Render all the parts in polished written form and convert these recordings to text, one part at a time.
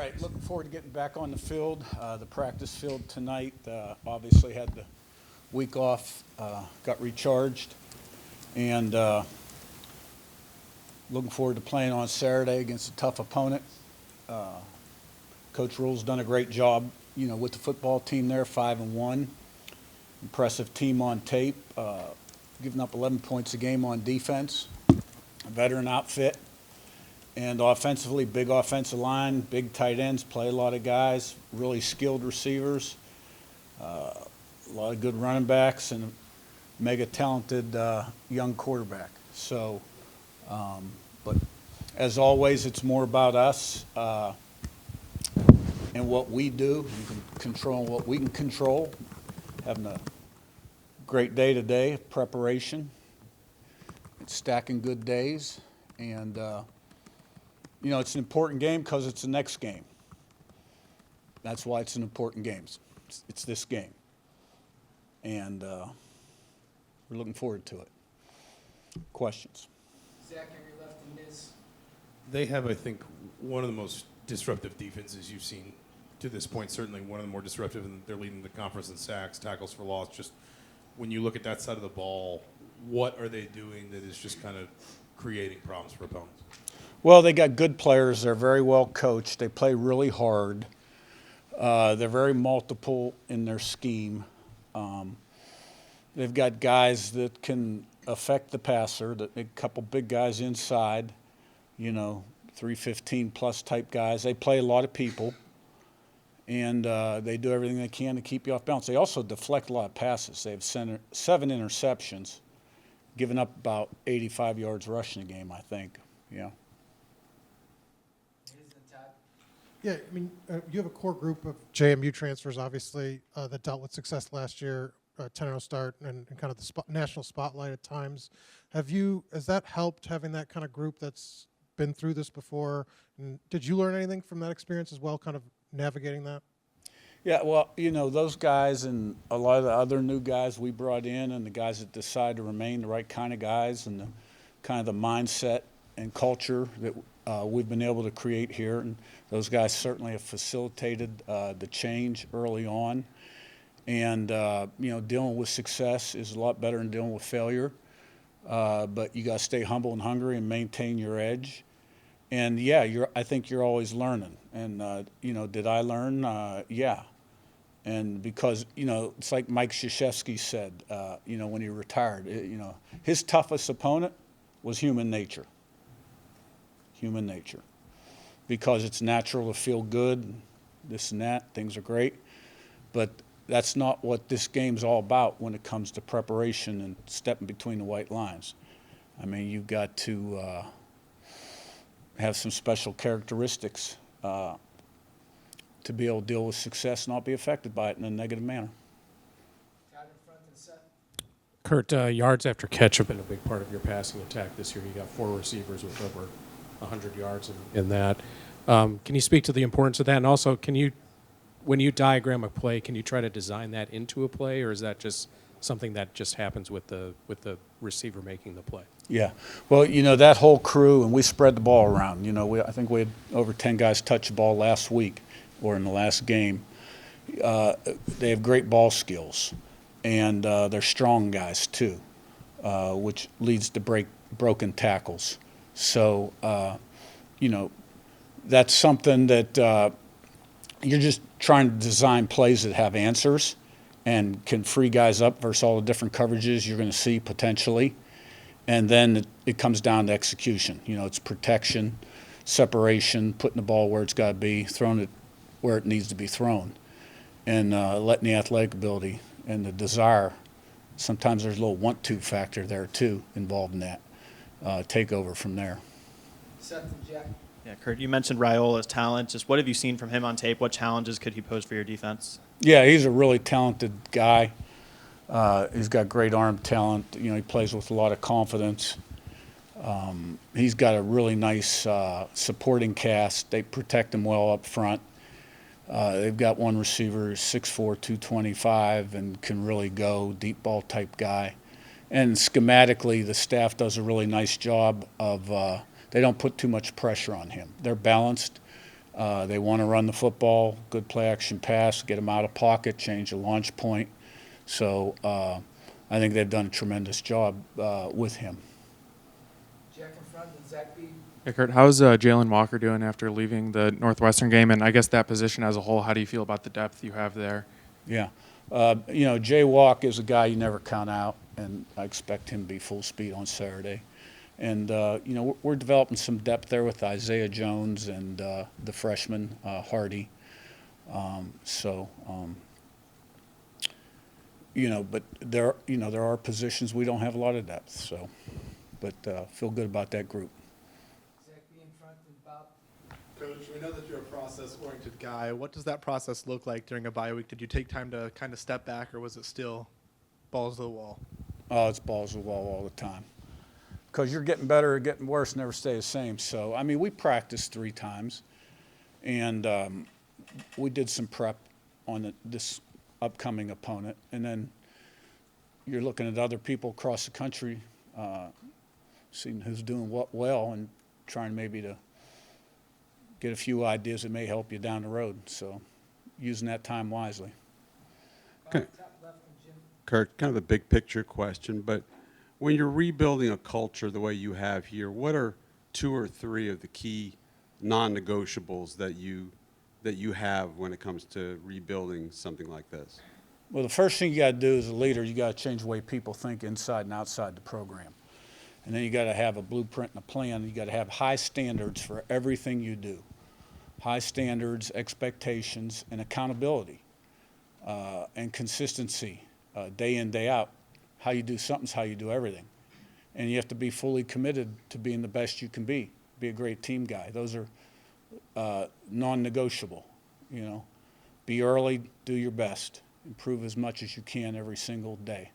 right, looking forward to getting back on the field. The practice field tonight, obviously had the week off, got recharged, and looking forward to playing on Saturday against a tough opponent. Coach Rule's done a great job, with the football team there, 5-1. Impressive team on tape, giving up 11 points a game on defense, a veteran outfit. And offensively, big offensive line, big tight ends, play a lot of guys, really skilled receivers, a lot of good running backs, and a mega talented young quarterback. So, but as always, it's more about us and what we do. You can control what we can control. Having a great day today, preparation, stacking good days, and it's an important game because it's the next game. That's why it's an important game. It's this game. And we're looking forward to it. Questions? Zach, on your left and Miz. They have, I think, one of the most disruptive defenses you've seen to this point, certainly one of the more disruptive, and they're leading the conference in sacks, tackles for loss. Just when you look at that side of the ball, what are they doing that is just kind of creating problems for opponents? Well, they got good players. They're very well coached. They play really hard. They're very multiple in their scheme. They've got guys that can affect the passer, a couple big guys inside, 315-plus type guys. They play a lot of people, and they do everything they can to keep you off balance. They also deflect a lot of passes. They have 7 interceptions, giving up about 85 yards rushing a game, I think. Yeah. Yeah, I mean, you have a core group of JMU transfers, obviously, that dealt with success last year, 10-0 start, and kind of the national spotlight at times. Has that helped, having that kind of group that's been through this before? And did you learn anything from that experience as well, kind of navigating that? Yeah, well, those guys and a lot of the other new guys we brought in, and the guys that decide to remain the right kind of guys, and the kind of the mindset and culture that we've been able to create here. And those guys certainly have facilitated the change early on. And, dealing with success is a lot better than dealing with failure. But you got to stay humble and hungry and maintain your edge. And, yeah, I think you're always learning. And, did I learn? Yeah. And because, it's like Mike Krzyzewski said, when he retired, his toughest opponent was human nature. Human nature. Because it's natural to feel good, this and that, things are great. But that's not what this game's all about when it comes to preparation and stepping between the white lines. I mean, you've got to have some special characteristics to be able to deal with success and not be affected by it in a negative manner. Curt, yards after catch have been a big part of your passing attack this year. You got 4 receivers with over 100 yards in that. Can you speak to the importance of that? And also, when you diagram a play, can you try to design that into a play, or is that just something that just happens with the receiver making the play? Yeah. Well, that whole crew, and we spread the ball around. I think we had over 10 guys touch the ball last week or in the last game. They have great ball skills, and they're strong guys too, which leads to broken tackles. So, that's something that you're just trying to design plays that have answers and can free guys up versus all the different coverages you're going to see potentially. And then it comes down to execution. It's protection, separation, putting the ball where it's got to be, throwing it where it needs to be thrown, and letting the athletic ability and the desire. Sometimes there's a little want-to factor there, too, involved in that. Take over from there. Seth and Jack. Yeah, Curt, you mentioned Raiola's talent. Just what have you seen from him on tape? What challenges could he pose for your defense? Yeah, he's a really talented guy. He's got great arm talent. He plays with a lot of confidence. He's got a really nice supporting cast. They protect him well up front. They've got one receiver, 6'4", 225, and can really go, deep ball type guy. And schematically, the staff does a really nice job of they don't put too much pressure on him. They're balanced. They want to run the football, good play action pass, get them out of pocket, change the launch point. So I think they've done a tremendous job with him. Jack in front, and Zach B. Hey, Curt, how's Jaylen Walker doing after leaving the Northwestern game? And I guess that position as a whole, how do you feel about the depth you have there? Yeah. Jay Walk is a guy you never count out, and I expect him to be full speed on Saturday. And, we're developing some depth there with Isaiah Jones and the freshman, Hardy. But there are positions we don't have a lot of depth, so, but feel good about that group. Zach B in front, and Bob. Coach, we know that you're a process-oriented guy. What does that process look like during a bye week? Did you take time to kind of step back, or was it still balls to the wall? Oh, it's balls to the wall all the time. Because you're getting better or getting worse, never stay the same. So, we practiced 3 times, and we did some prep on this upcoming opponent. And then you're looking at other people across the country, seeing who's doing what well and trying maybe to get a few ideas that may help you down the road. So using that time wisely. Bob, Okay. top left, and Jim. Curt, kind of a big picture question, but when you're rebuilding a culture the way you have here, what are 2 or 3 of the key non-negotiables that you have when it comes to rebuilding something like this? Well, the first thing you got to do as a leader, you got to change the way people think inside and outside the program. And then you got to have a blueprint and a plan. You got to have high standards for everything you do. High standards, expectations, and accountability, and consistency, day in, day out. How you do something's how you do everything. And you have to be fully committed to being the best you can be. Be a great team guy. Those are non-negotiable. Be early, do your best. Improve as much as you can every single day.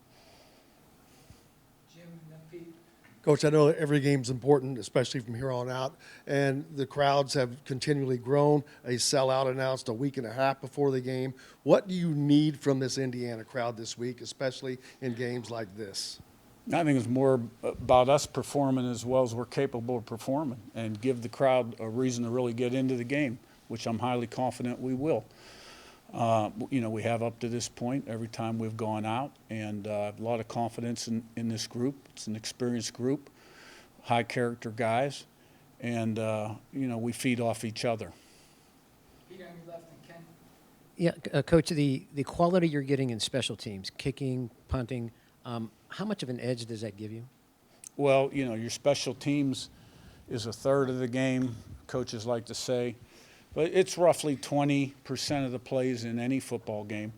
Jim, and then Pete. Coach, I know every game's important, especially from here on out, and the crowds have continually grown. A sellout announced a week and a half before the game. What do you need from this Indiana crowd this week, especially in games like this? I think it's more about us performing as well as we're capable of performing and give the crowd a reason to really get into the game, which I'm highly confident we will. We have up to this point every time we've gone out, and I have a lot of confidence in this group. It's an experienced group, high character guys, and we feed off each other. Pete on your left, and Ken. Yeah, Coach, the quality you're getting in special teams, kicking, punting, how much of an edge does that give you? Well, your special teams is a third of the game, coaches like to say. But it's roughly 20% of the plays in any football game.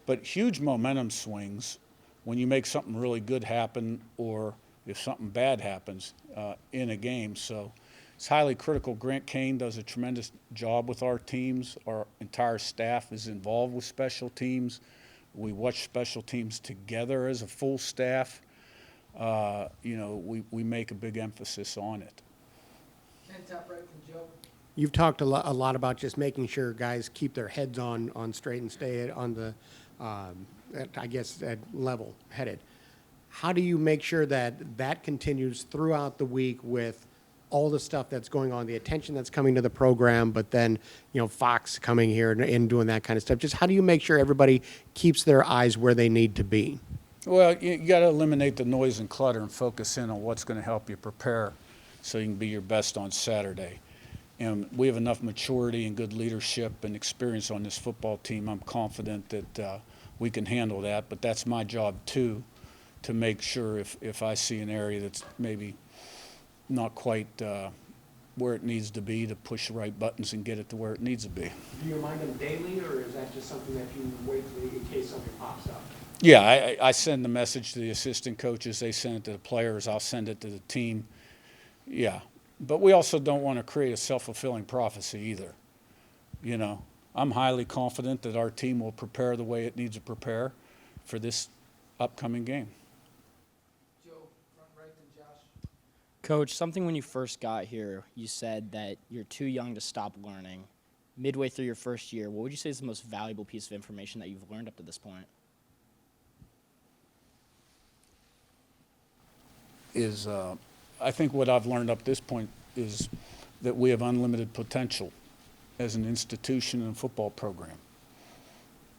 But huge momentum swings when you make something really good happen or if something bad happens in a game. So it's highly critical. Grant Kane does a tremendous job with our teams. Our entire staff is involved with special teams. We watch special teams together as a full staff. We make a big emphasis on it. Ken, top right, and Joe. You've talked a lot about just making sure guys keep their heads on straight and stay on the, at level headed. How do you make sure that continues throughout the week with all the stuff that's going on, the attention that's coming to the program, but then, Fox coming here and doing that kind of stuff? Just how do you make sure everybody keeps their eyes where they need to be? Well, you got to eliminate the noise and clutter and focus in on what's going to help you prepare so you can be your best on Saturday. And we have enough maturity and good leadership and experience on this football team. I'm confident that we can handle that. But that's my job, too, to make sure if I see an area that's maybe not quite where it needs to be, to push the right buttons and get it to where it needs to be. Do you remind them daily, or is that just something that you wait in case something pops up? Yeah, I send the message to the assistant coaches. They send it to the players. I'll send it to the team. Yeah. But we also don't want to create a self-fulfilling prophecy either. I'm highly confident that our team will prepare the way it needs to prepare for this upcoming game. Joe, front right, and Josh. Coach, something when you first got here, you said that you're too young to stop learning. Midway through your first year, what would you say is the most valuable piece of information that you've learned up to this point? I think what I've learned up to this point is that we have unlimited potential as an institution and football program.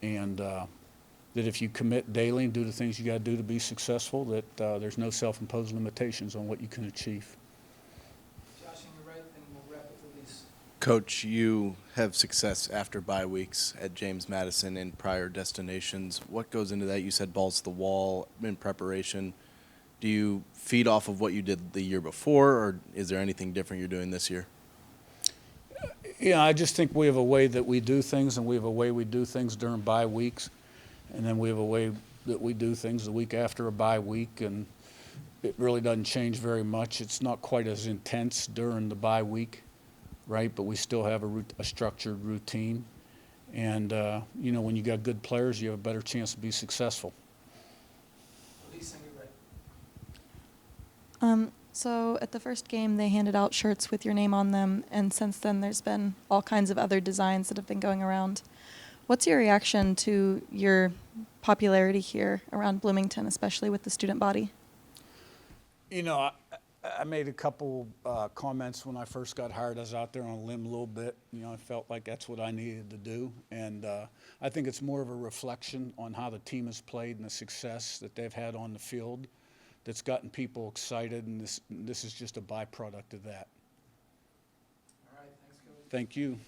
And that if you commit daily and do the things you got to do to be successful, that there's no self-imposed limitations on what you can achieve. Josh, on your right, and we'll wrap it with these. Coach, you have success after bye weeks at James Madison and prior destinations. What goes into that? You said balls to the wall in preparation. Do you feed off of what you did the year before, or is there anything different you're doing this year? Yeah, I just think we have a way that we do things, and we have a way we do things during bye weeks, and then we have a way that we do things the week after a bye week, and it really doesn't change very much. It's not quite as intense during the bye week, right? But we still have a structured routine, and you know, when you got good players, you have a better chance to be successful. Elise, on your right. So at the first game, they handed out shirts with your name on them, and since then there's been all kinds of other designs that have been going around. What's your reaction to your popularity here around Bloomington, especially with the student body? You know, I made a couple comments when I first got hired. I was out there on a limb a little bit. You know, I felt like that's what I needed to do, and I think it's more of a reflection on how the team has played and the success that they've had on the field that's gotten people excited, and this is just a byproduct of that. All right, thanks, Coach. Thank you.